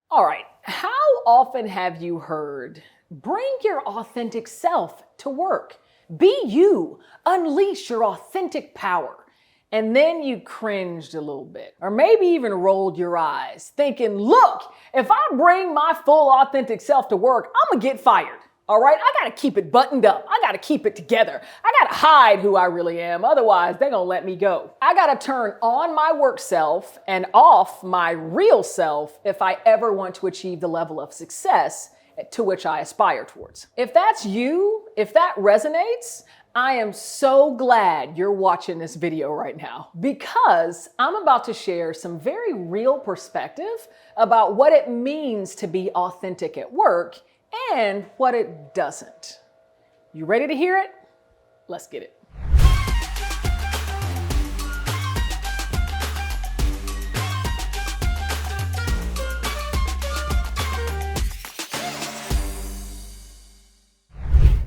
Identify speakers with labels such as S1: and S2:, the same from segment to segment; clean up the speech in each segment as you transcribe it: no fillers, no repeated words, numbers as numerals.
S1: All right, how often have you heard, bring your authentic self to work? Be you, unleash your authentic power. And then you cringed a little bit, or maybe even rolled your eyes, thinking, look, if I bring my full authentic self to work, I'm gonna get fired. All right, I gotta keep it buttoned up. I gotta keep it together. I gotta hide who I really am. Otherwise, they're gonna let me go. I gotta turn on my work self and off my real self if I ever want to achieve the level of success to which I aspire towards. If that's you, if that resonates, I am so glad you're watching this video right now because I'm about to share some very real perspective about what it means to be authentic at work and what it doesn't. You ready to hear it? Let's get it.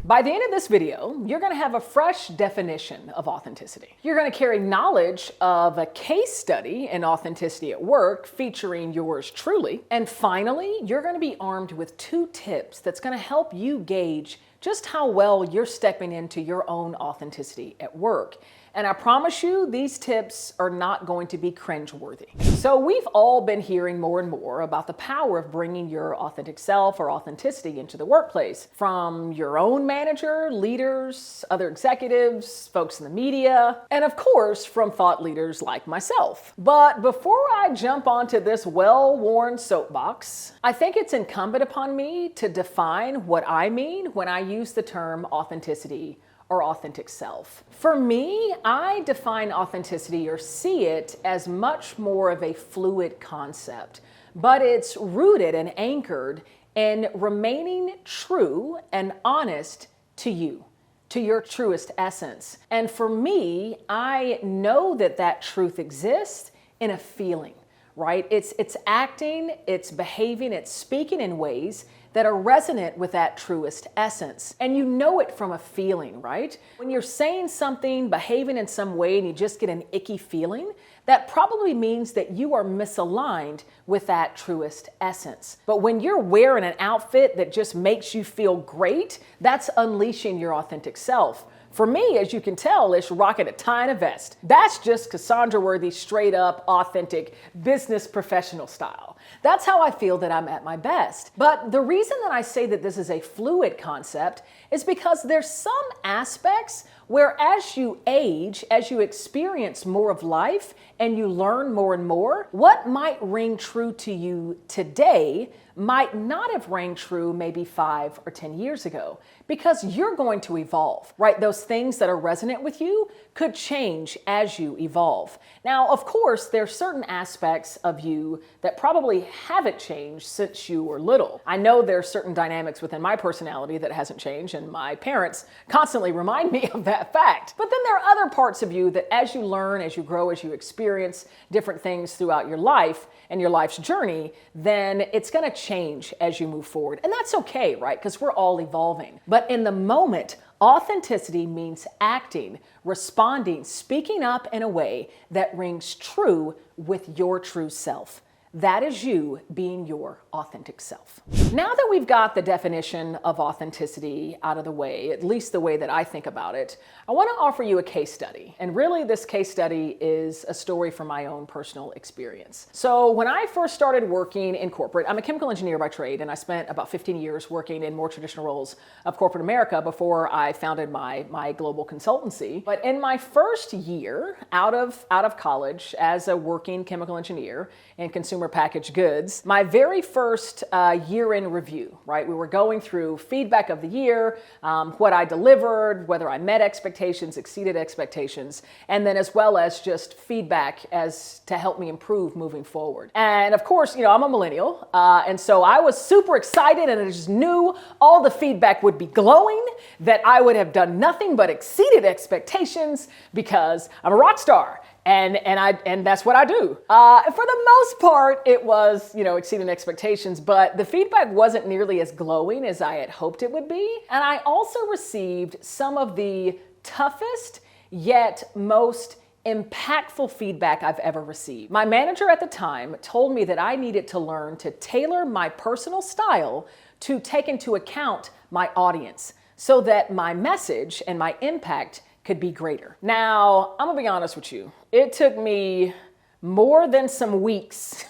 S1: By the end of this video, you're going to have a fresh definition of authenticity. You're going to carry knowledge of a case study in authenticity at work featuring yours truly. And finally, you're going to be armed with 2 tips that's going to help you gauge just how well you're stepping into your own authenticity at work. And I promise you, these tips are not going to be cringe-worthy. So we've all been hearing more and more about the power of bringing your authentic self or authenticity into the workplace, from your own manager, leaders, other executives, folks in the media, and of course, from thought leaders like myself. But before I jump onto this well-worn soapbox, I think it's incumbent upon me to define what I mean when I use the term authenticity or authentic self. For me, I define authenticity or see it as much more of a fluid concept, but it's rooted and anchored in remaining true and honest to you, to your truest essence. And for me, I know that that truth exists in a feeling, right? It's acting, it's behaving, it's speaking in ways that are resonant with that truest essence. And you know it from a feeling, right? When you're saying something, behaving in some way, and you just get an icky feeling, that probably means that you are misaligned with that truest essence. But when you're wearing an outfit that just makes you feel great, that's unleashing your authentic self. For me, as you can tell, it's rocking a tie and a vest. That's just Cassandra Worthy, straight up, authentic, business professional style. That's how I feel that I'm at my best. But the reason that I say that this is a fluid concept is because there's some aspects where as you age, as you experience more of life and you learn more and more, what might ring true to you today might not have rang true maybe 5 or 10 years ago, because you're going to evolve, right? Those things that are resonant with you could change as you evolve. Now, of course, there are certain aspects of you that probably haven't changed since you were little. I know there are certain dynamics within my personality that hasn't changed, and my parents constantly remind me of that fact. But then there are other parts of you that as you learn, as you grow, as you experience different things throughout your life and your life's journey, then it's going to change as you move forward. And that's okay, right? Because we're all evolving. But in the moment, authenticity means acting, responding, speaking up in a way that rings true with your true self. That is you being your authentic self. Now that we've got the definition of authenticity out of the way, at least the way that I think about it, I want to offer you a case study. And really, this case study is a story from my own personal experience. So when I first started working in corporate, I'm a chemical engineer by trade, and I spent about 15 years working in more traditional roles of corporate America before I founded my global consultancy. But in my first year out of college as a working chemical engineer in consumer packaged goods, my very first year-end review, right? We were going through feedback of the year, what I delivered, whether I met expectations, exceeded expectations, and then as well as just feedback as to help me improve moving forward. And of course, I'm a millennial, and so I was super excited, and I just knew all the feedback would be glowing, that I would have done nothing but exceeded expectations because I'm a rock star. And that's what I do. For the most part, it was, exceeding expectations, but the feedback wasn't nearly as glowing as I had hoped it would be. And I also received some of the toughest yet most impactful feedback I've ever received. My manager at the time told me that I needed to learn to tailor my personal style to take into account my audience so that my message and my impact could be greater. Now, I'm gonna be honest with you. It took me more than some weeks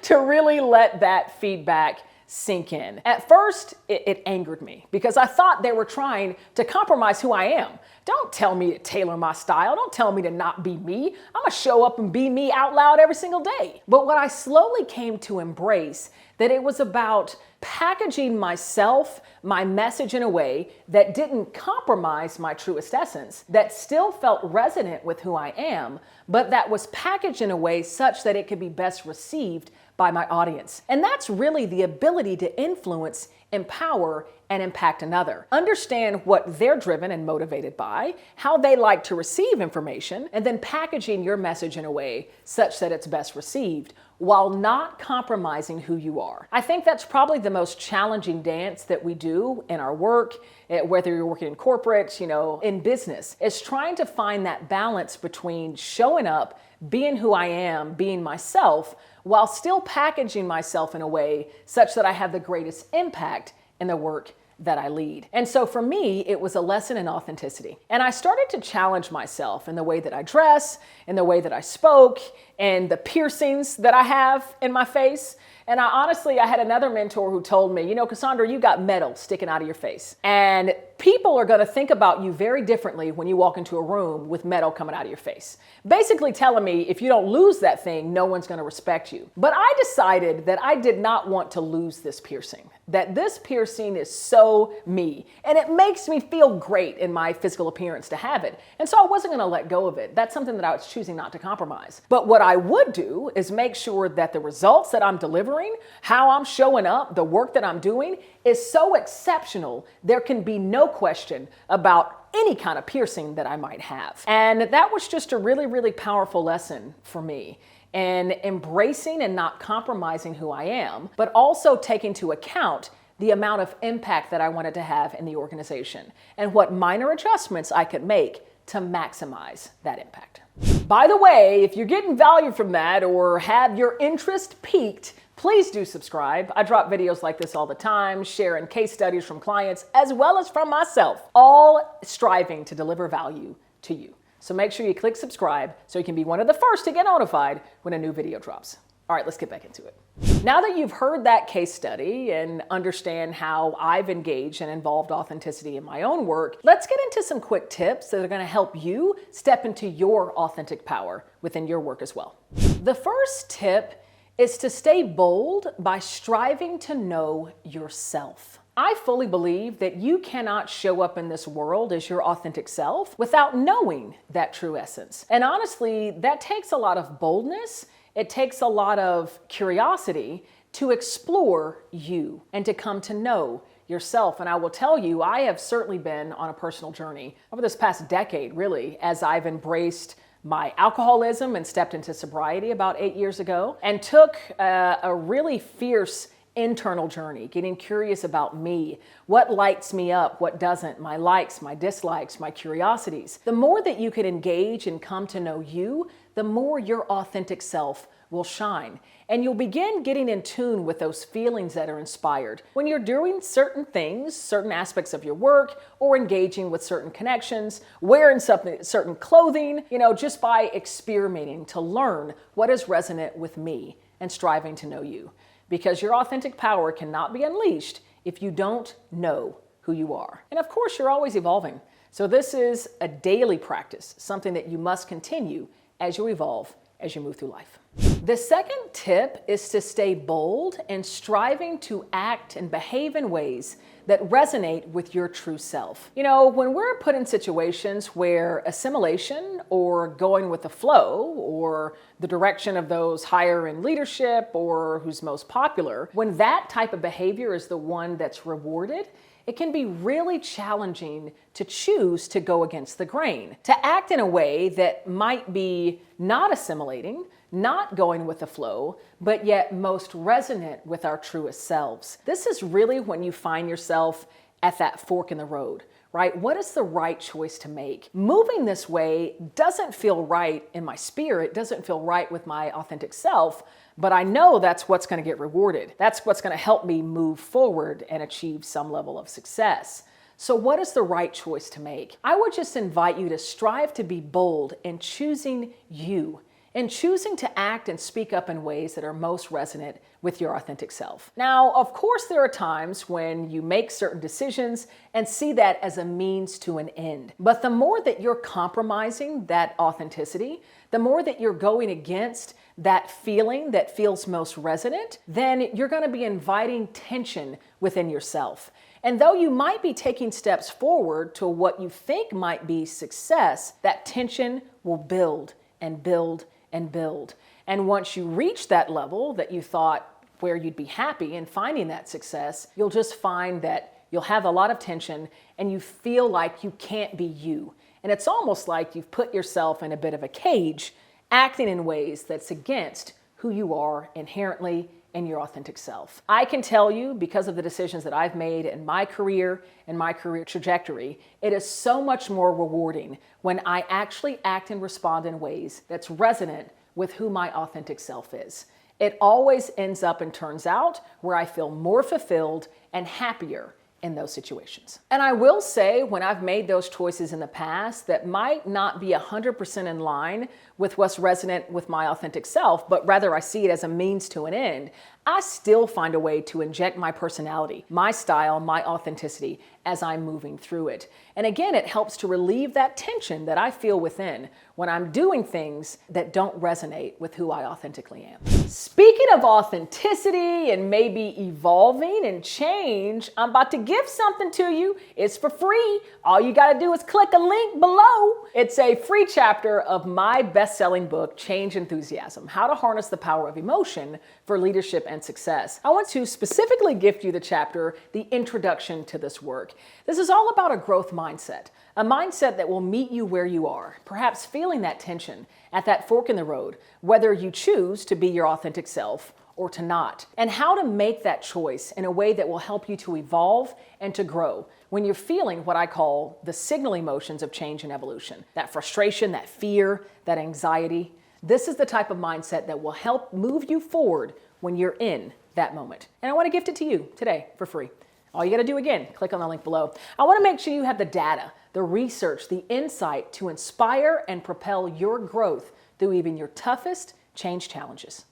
S1: to really let that feedback sink in. At first, it angered me because I thought they were trying to compromise who I am. Don't tell me to tailor my style. Don't tell me to not be me. I'm gonna show up and be me out loud every single day. But what I slowly came to embrace, that it was about packaging myself, my message in a way that didn't compromise my truest essence, that still felt resonant with who I am, but that was packaged in a way such that it could be best received by my audience. And that's really the ability to influence, empower, and impact another. Understand what they're driven and motivated by, how they like to receive information, and then packaging your message in a way such that it's best received while not compromising who you are. I think that's probably the most challenging dance that we do in our work, whether you're working in corporate, in business, is trying to find that balance between showing up, being who I am, being myself, while still packaging myself in a way such that I have the greatest impact in the work that I lead. And so for me, it was a lesson in authenticity. And I started to challenge myself in the way that I dress, in the way that I spoke, and the piercings that I have in my face. And I had another mentor who told me, Cassandra, you got metal sticking out of your face. And people are going to think about you very differently when you walk into a room with metal coming out of your face. Basically telling me if you don't lose that thing, no one's going to respect you. But I decided that I did not want to lose this piercing, that this piercing is so me. And it makes me feel great in my physical appearance to have it. And so I wasn't going to let go of it. That's something that I was choosing not to compromise. But what I would do is make sure that the results that I'm delivering, how I'm showing up, the work that I'm doing is so exceptional, there can be no question about any kind of piercing that I might have. And that was just a really, really powerful lesson for me. And embracing and not compromising who I am, but also taking into account the amount of impact that I wanted to have in the organization and what minor adjustments I could make to maximize that impact. By the way, if you're getting value from that or have your interest piqued, please do subscribe. I drop videos like this all the time, sharing case studies from clients as well as from myself, all striving to deliver value to you. So make sure you click subscribe so you can be one of the first to get notified when a new video drops. All right, let's get back into it. Now that you've heard that case study and understand how I've engaged and involved authenticity in my own work, let's get into some quick tips that are going to help you step into your authentic power within your work as well. The first tip is to stay bold by striving to know yourself. I fully believe that you cannot show up in this world as your authentic self without knowing that true essence. And honestly, that takes a lot of boldness. It takes a lot of curiosity to explore you and to come to know yourself. And I will tell you, I have certainly been on a personal journey over this past decade, really, as I've embraced my alcoholism and stepped into sobriety about 8 years ago and took a really fierce internal journey, getting curious about me, what lights me up, what doesn't, my likes, my dislikes, my curiosities. The more that you can engage and come to know you, the more your authentic self will shine. And you'll begin getting in tune with those feelings that are inspired when you're doing certain things, certain aspects of your work, or engaging with certain connections, wearing certain clothing, just by experimenting to learn what is resonant with me and striving to know you. Because your authentic power cannot be unleashed if you don't know who you are. And of course, you're always evolving. So this is a daily practice, something that you must continue as you evolve, as you move through life. The second tip is to stay bold and striving to act and behave in ways that resonate with your true self. When we're put in situations where assimilation or going with the flow or the direction of those higher in leadership or who's most popular, when that type of behavior is the one that's rewarded, it can be really challenging to choose to go against the grain, to act in a way that might be not assimilating, not going with the flow, but yet most resonant with our truest selves. This is really when you find yourself at that fork in the road, right? What is the right choice to make? Moving this way doesn't feel right in my spirit, doesn't feel right with my authentic self, but I know that's what's going to get rewarded. That's what's going to help me move forward and achieve some level of success. So what is the right choice to make? I would just invite you to strive to be bold in choosing you and choosing to act and speak up in ways that are most resonant with your authentic self. Now, of course, there are times when you make certain decisions and see that as a means to an end. But the more that you're compromising that authenticity, the more that you're going against that feeling that feels most resonant, then you're going to be inviting tension within yourself. And though you might be taking steps forward to what you think might be success, that tension will build and build and build. And once you reach that level that you thought where you'd be happy in finding that success, you'll just find that you'll have a lot of tension and you feel like you can't be you. And it's almost like you've put yourself in a bit of a cage, acting in ways that's against who you are inherently in your authentic self. I can tell you, because of the decisions that I've made in my career and my career trajectory, it is so much more rewarding when I actually act and respond in ways that's resonant with who my authentic self is. It always ends up and turns out where I feel more fulfilled and happier in those situations. And I will say, when I've made those choices in the past that might not be 100% in line with what's resonant with my authentic self, but rather I see it as a means to an end, I still find a way to inject my personality, my style, my authenticity as I'm moving through it. And again, it helps to relieve that tension that I feel within when I'm doing things that don't resonate with who I authentically am. Speaking of authenticity and maybe evolving and change, I'm about to give something to you. It's for free. All you got to do is click a link below. It's a free chapter of my best-selling book, Change Enthusiasm: How to Harness the Power of Emotion for Leadership and Success. I want to specifically gift you the chapter, The Introduction to this work. This is all about a growth mindset, a mindset that will meet you where you are, perhaps feeling that tension at that fork in the road, whether you choose to be your authentic self or to not, and how to make that choice in a way that will help you to evolve and to grow when you're feeling what I call the signal emotions of change and evolution, that frustration, that fear, that anxiety. This is the type of mindset that will help move you forward when you're in that moment. And I want to gift it to you today for free. All you got to do, again, click on the link below. I want to make sure you have the data, the research, the insight to inspire and propel your growth through even your toughest change challenges.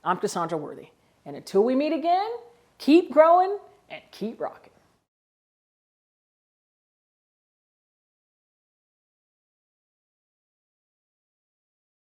S1: I'm Cassandra Worthy. And until we meet again, keep growing and keep rocking.